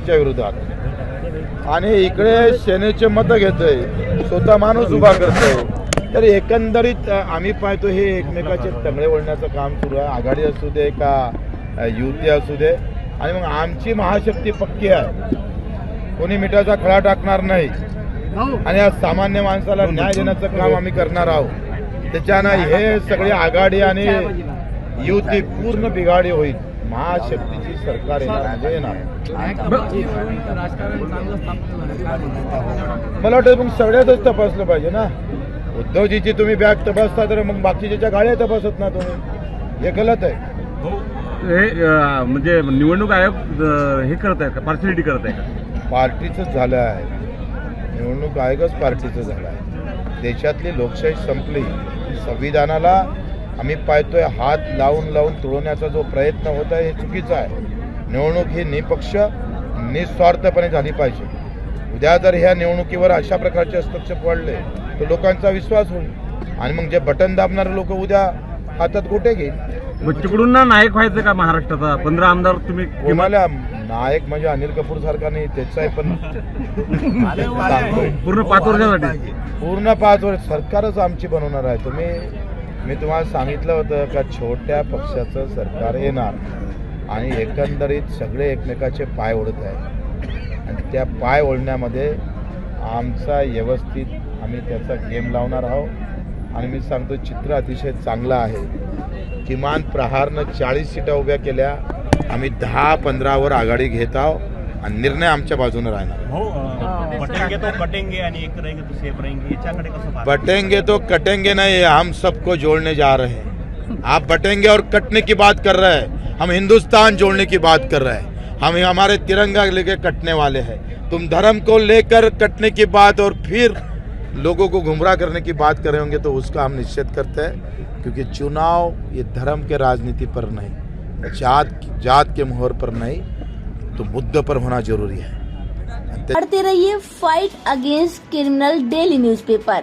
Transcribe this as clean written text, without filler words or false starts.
सेनेच्या विरोधात आणि इकडे सेनेचे मतं घेतोय, स्वतः माणूस उभा करतोय. तर एकंदरीत आम्ही पाहतो हे एकमेकाचे तंगडे वळण्याचं काम सुरू आहे. आघाडी असू दे का युती असू दे. आणि मग आमची महाशक्ती पक्की आहे, कोणी मिठाचा खडा टाकणार नाही आणि आज सामान्य माणसाला न्याय देण्याचं काम आम्ही करणार आहोत. त्याच्यानं हे सगळे आघाडी आणि युती पूर्ण बिघाडी होईल. महाशक्तीची सरकार येणार म्हणजे येणार. मला वाटतं मग सगळ्यातच तपासलं पाहिजे ना. उद्धवजीची तुम्ही बॅग तपासता तर मग बाकीच्या गाड्या तपासत ना तुम्ही, हे गलत आहे. म्हणजे निवडणूक आयोग हे करत आहे का, पार्शलिटी करत आहे का? पार्टीचंच झालं आहे, निवडणूक आयोगच पार्टीचं झालं आहे. देशातली लोकशाही संपली. संविधानाला आम्ही पाहतोय हात लावून लावून तुडवण्याचा जो प्रयत्न होत आहे हे चुकीचं आहे. निवडणूक ही निपक्ष निस्वार्थपणे झाली पाहिजे. उद्या जर ह्या निवडणुकीवर अशा प्रकारचे हस्तक्षेप वाढले तर लोकांचा विश्वास होईल आणि मग जे बटन दाबणारे लोक उद्या हातात गोटे घेईल. मग तिकडून ना नायक व्हायचं का महाराष्ट्राचा? 15 आमदार तुम्ही कोणाला नायक म्हणजे अनिल कपूर सारखा नाही, त्याचा आहे पण पूर्ण 5 वर्षासाठी. पूर्ण 5 वर्ष सरकारच आमची बनवणार आहे. मी तुम्हाला सांगितलं होतं का छोट्या पक्षाचं सरकार येणार आणि एकंदरीत सगळे एकमेकाचे पाय ओढत आहे आणि त्या पाय ओढण्यामध्ये आमचा व्यवस्थित आम्ही त्याचा गेम लावणार आहोत. आणि मी सांगतो चित्र अतिशय चांगलं आहे. किमान प्रहारनं 40 सीटा उभ्या केल्या, आम्ही 10-15वर आघाडी घेत आहोत आणि निर्णय आमच्या बाजूने राहणार. बटेंगे तो कटेंगे नहीं, हम सबको जोड़ने जा रहे हैं. आप बटेंगे और कटने की बात कर रहे हैं, हम हिंदुस्तान जोड़ने की बात कर रहे हैं. हम हमारे तिरंगा लेके कटने वाले हैं. तुम धर्म को लेकर कटने की बात और फिर लोगों को गुमराह करने की बात कर रहे होंगे तो उसका हम निषेध करते हैं. क्योंकि चुनाव ये धर्म के राजनीति पर नहीं, जात के मोहर पर नहीं, तो मुद्दे पर होना जरूरी है. पढ़ते रहिए fight against criminal daily newspaper.